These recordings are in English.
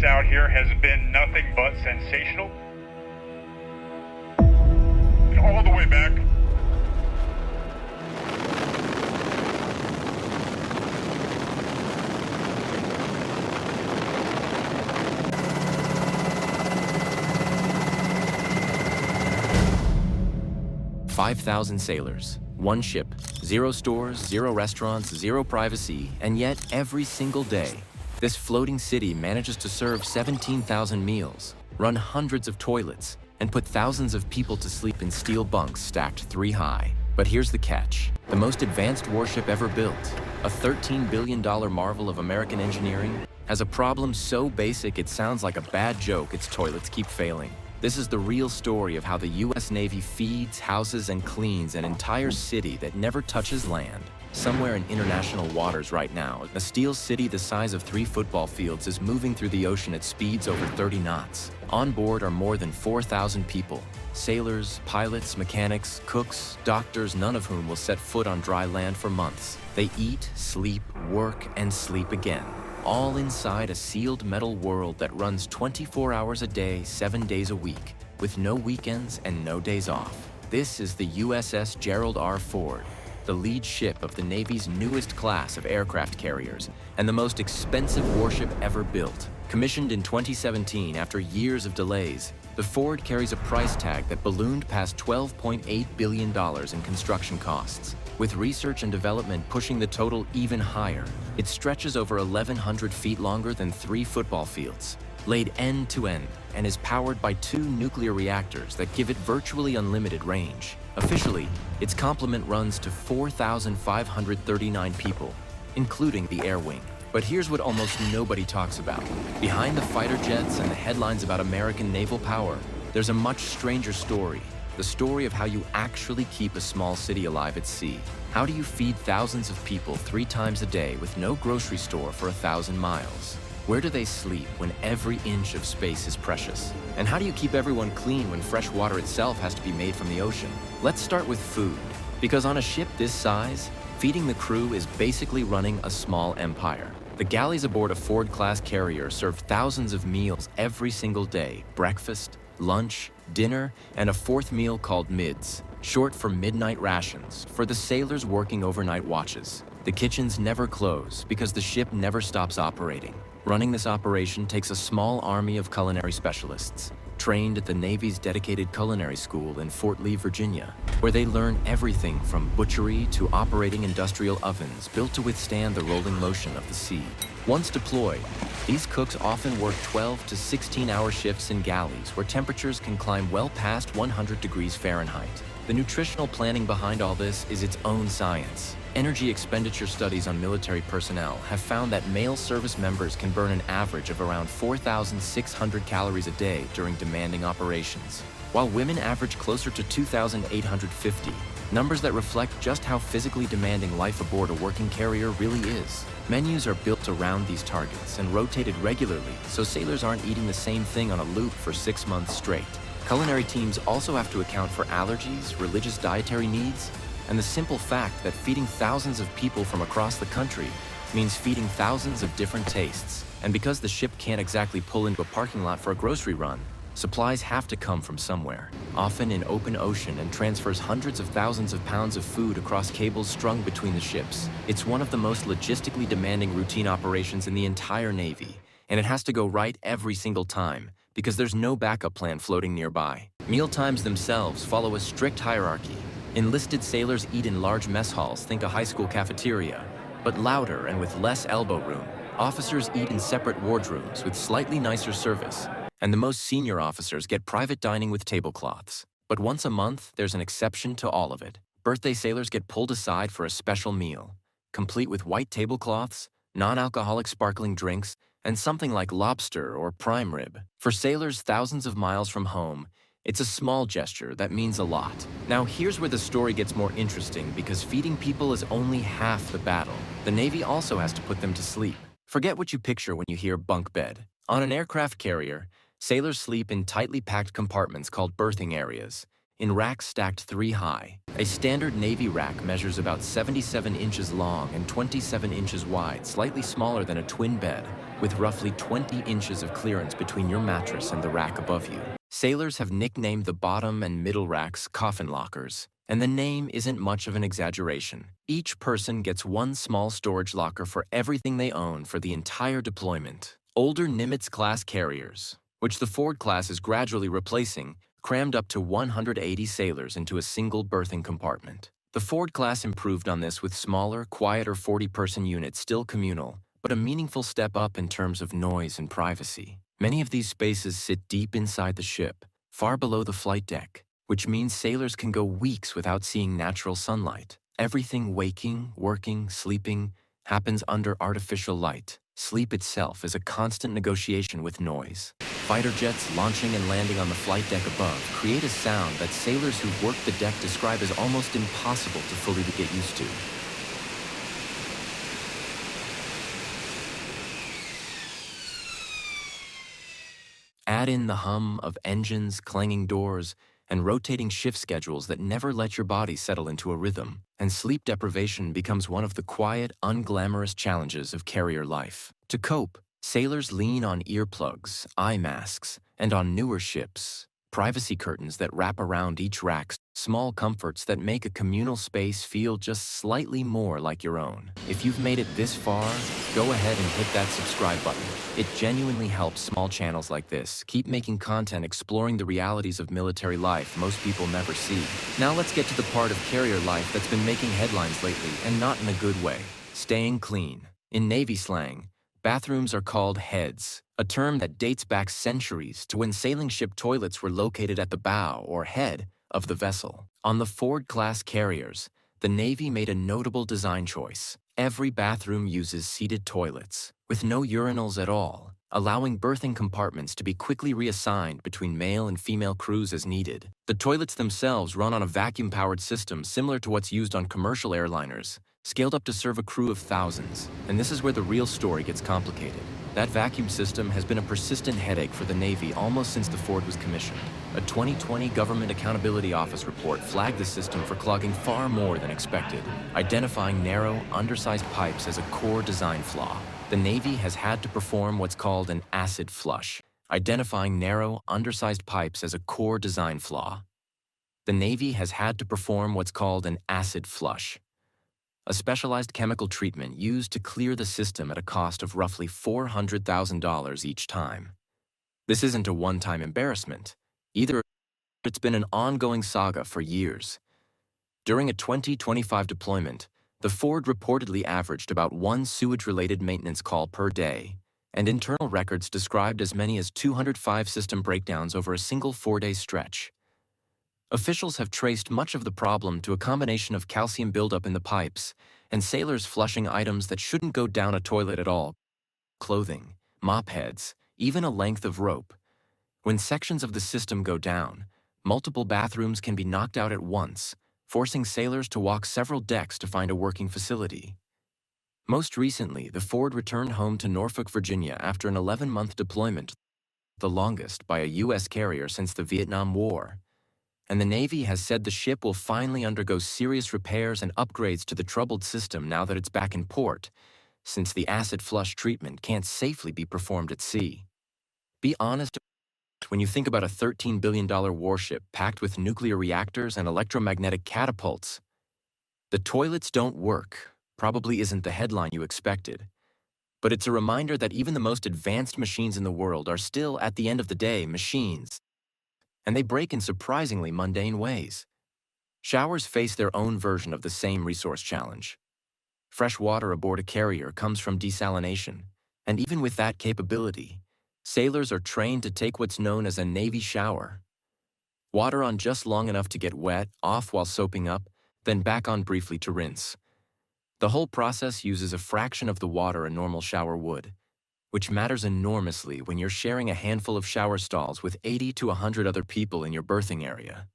out here has been nothing but sensational. And all the way back. "5,000 sailors, one ship, zero stores, zero restaurants, zero privacy, and yet every single day, this floating city manages to serve 17,000 meals, run hundreds of toilets, and put thousands of people to sleep in steel bunks stacked 3 high. But here's the catch. The most advanced warship ever built, a $13 billion marvel of American engineering, has a problem so basic it sounds like a bad joke its toilets keep failing. This is the real story of how the U.S. Navy feeds, houses, and cleans an entire city that never touches land. Somewhere in international waters right now, a steel city the size of 3 football fields is moving through the ocean at speeds over 30 knots. On board are more than 4,000 people. Sailors, pilots, mechanics, cooks, doctors, none of whom will set foot on dry land for months. They eat, sleep, work, and sleep again. All inside a sealed metal world that runs 24 hours a day, 7 days a week, with no weekends and no days off. This is the USS Gerald R. Ford, the lead ship of the Navy's newest class of aircraft carriers, and the most expensive warship ever built. Commissioned in 2017 after years of delays, the Ford carries a price tag that ballooned past $12.8 billion in construction costs. With research and development pushing the total even higher, it stretches over 1,100 feet longer than 3 football fields, laid end to end, and is powered by 2 nuclear reactors that give it virtually unlimited range. Officially, its complement runs to 4,539 people, including the air wing. But here's what almost nobody talks about. Behind the fighter jets and the headlines about American naval power, there's a much stranger story. The story of how you actually keep a small city alive at sea. How do you feed thousands of people 3 times a day with no grocery store for 1,000 miles? Where do they sleep when every inch of space is precious? And how do you keep everyone clean when fresh water itself has to be made from the ocean? Let's start with food, because on a ship this size, feeding the crew is basically running a small empire. The galleys aboard a Ford-class carrier serve thousands of meals every single day: breakfast, lunch, dinner, and a 4th meal called mids, short for midnight rations, for the sailors working overnight watches. The kitchens never close because the ship never stops operating. Running this operation takes a small army of culinary specialists, trained at the Navy's dedicated culinary school in Fort Lee, Virginia, where they learn everything from butchery to operating industrial ovens built to withstand the rolling motion of the sea. Once deployed, these cooks often work 12 to 16-hour shifts in galleys where temperatures can climb well past 100 degrees Fahrenheit. The nutritional planning behind all this is its own science. Energy expenditure studies on military personnel have found that male service members can burn an average of around 4,600 calories a day during demanding operations, while women average closer to 2,850, numbers that reflect just how physically demanding life aboard a working carrier really is. Menus are built around these targets and rotated regularly, so sailors aren't eating the same thing on a loop for 6 months straight. Culinary teams also have to account for allergies, religious dietary needs, and the simple fact that feeding thousands of people from across the country means feeding thousands of different tastes. And because the ship can't exactly pull into a parking lot for a grocery run, supplies have to come from somewhere, often in open ocean, and transfers hundreds of thousands of pounds of food across cables strung between the ships. It's one of the most logistically demanding routine operations in the entire Navy, and it has to go right every single time, because there's no backup plan floating nearby. Mealtimes themselves follow a strict hierarchy. Enlisted sailors eat in large mess halls, think a high school cafeteria, but louder and with less elbow room. Officers eat in separate wardrooms with slightly nicer service, and the most senior officers get private dining with tablecloths. But once a month, there's an exception to all of it. Birthday sailors get pulled aside for a special meal, complete with white tablecloths, non-alcoholic sparkling drinks, and something like lobster or prime rib. For sailors thousands of miles from home, it's a small gesture that means a lot. Now here's where the story gets more interesting, because feeding people is only half the battle. The Navy also has to put them to sleep. Forget what you picture when you hear bunk bed. On an aircraft carrier, sailors sleep in tightly packed compartments called berthing areas, in racks stacked 3 high. A standard Navy rack measures about 77 inches long and 27 inches wide, slightly smaller than a twin bed, with roughly 20 inches of clearance between your mattress and the rack above you. Sailors have nicknamed the bottom and middle racks coffin lockers, and the name isn't much of an exaggeration. Each person gets one small storage locker for everything they own for the entire deployment. Older Nimitz-class carriers, which the Ford class is gradually replacing, crammed up to 180 sailors into a single berthing compartment. The Ford class improved on this with smaller, quieter 40-person units still communal, but a meaningful step up in terms of noise and privacy. Many of these spaces sit deep inside the ship, far below the flight deck, which means sailors can go weeks without seeing natural sunlight. Everything waking, working, sleeping happens under artificial light. Sleep itself is a constant negotiation with noise. Fighter jets launching and landing on the flight deck above create a sound that sailors who've worked the deck describe as almost impossible to fully get used to. Add in the hum of engines, clanging doors, and rotating shift schedules that never let your body settle into a rhythm, and sleep deprivation becomes one of the quiet, unglamorous challenges of carrier life. To cope, sailors lean on earplugs, eye masks, and on newer ships, privacy curtains that wrap around each rack, small comforts that make a communal space feel just slightly more like your own. If you've made it this far, go ahead and hit that subscribe button. It genuinely helps small channels like this keep making content exploring the realities of military life most people never see. Now let's get to the part of carrier life that's been making headlines lately, and not in a good way. Staying clean. In Navy slang, bathrooms are called heads, a term that dates back centuries to when sailing ship toilets were located at the bow or head of the vessel. On the Ford-class carriers, the Navy made a notable design choice. Every bathroom uses seated toilets, with no urinals at all, allowing berthing compartments to be quickly reassigned between male and female crews as needed. The toilets themselves run on a vacuum-powered system similar to what's used on commercial airliners, scaled up to serve a crew of thousands. And this is where the real story gets complicated. That vacuum system has been a persistent headache for the Navy almost since the Ford was commissioned. A 2020 Government Accountability Office report flagged the system for clogging far more than expected, identifying narrow, undersized pipes as a core design flaw. The Navy has had to perform what's called an acid flush, identifying narrow, undersized pipes as a core design flaw. The Navy has had to perform what's called an acid flush, a specialized chemical treatment used to clear the system at a cost of roughly $400,000 each time. This isn't a one-time embarrassment. Either it's been an ongoing saga for years. During a 2025 deployment, the Ford reportedly averaged about one sewage-related maintenance call per day, and internal records described as many as 205 system breakdowns over a single 4-day stretch. Officials have traced much of the problem to a combination of calcium buildup in the pipes and sailors flushing items that shouldn't go down a toilet at all: clothing, mop heads, even a length of rope. When sections of the system go down, multiple bathrooms can be knocked out at once, forcing sailors to walk several decks to find a working facility. Most recently, the Ford returned home to Norfolk, Virginia after an 11-month deployment, the longest by a U.S. carrier since the Vietnam War. And the Navy has said the ship will finally undergo serious repairs and upgrades to the troubled system now that it's back in port, since the acid flush treatment can't safely be performed at sea. Be honest, when you think about a $13 billion warship packed with nuclear reactors and electromagnetic catapults, the toilets don't work probably isn't the headline you expected. But it's a reminder that even the most advanced machines in the world are still, at the end of the day, machines. And they break in surprisingly mundane ways. Showers face their own version of the same resource challenge. Fresh water aboard a carrier comes from desalination, and even with that capability, sailors are trained to take what's known as a Navy shower. Water on just long enough to get wet, off while soaping up, then back on briefly to rinse. The whole process uses a fraction of the water a normal shower would, which matters enormously when you're sharing a handful of shower stalls with 80 to 100 other people in your berthing area.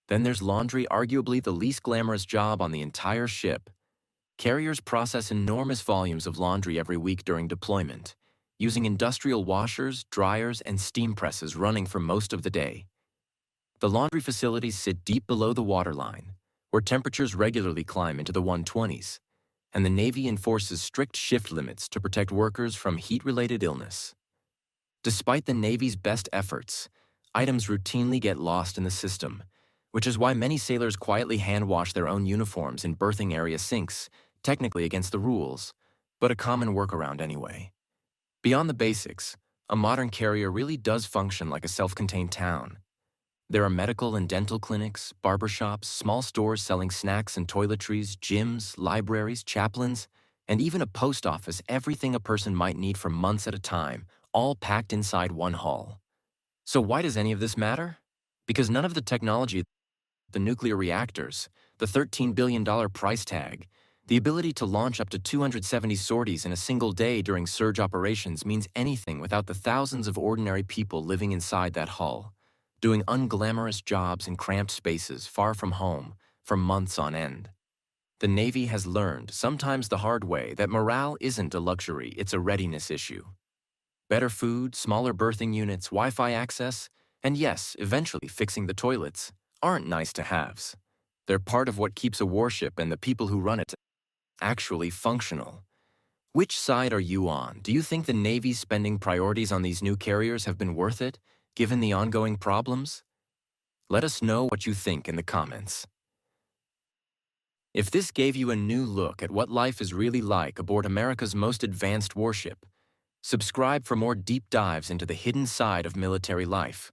Then there's laundry, arguably the least glamorous job on the entire ship. Carriers process enormous volumes of laundry every week during deployment, using industrial washers, dryers, and steam presses running for most of the day. The laundry facilities sit deep below the waterline, where temperatures regularly climb into the 120s. and the Navy enforces strict shift limits to protect workers from heat-related illness. Despite the Navy's best efforts, items routinely get lost in the system, which is why many sailors quietly hand-wash their own uniforms in berthing area sinks, technically against the rules, but a common workaround anyway. Beyond the basics, a modern carrier really does function like a self-contained town. There are medical and dental clinics, barbershops, small stores selling snacks and toiletries, gyms, libraries, chaplains, and even a post office, everything a person might need for months at a time, all packed inside one hull. So why does any of this matter? Because none of the technology, the nuclear reactors, the $13 billion price tag, the ability to launch up to 270 sorties in a single day during surge operations means anything without the thousands of ordinary people living inside that hull, doing unglamorous jobs in cramped spaces far from home for months on end. The Navy has learned, sometimes the hard way, that morale isn't a luxury, it's a readiness issue. Better food, smaller berthing units, Wi-Fi access, and yes, eventually fixing the toilets, aren't nice-to-haves. They're part of what keeps a warship and the people who run it actually functional. Which side are you on? Do you think the Navy's spending priorities on these new carriers have been worth it, given the ongoing problems? Let us know what you think in the comments. If this gave you a new look at what life is really like aboard America's most advanced warship, subscribe for more deep dives into the hidden side of military life.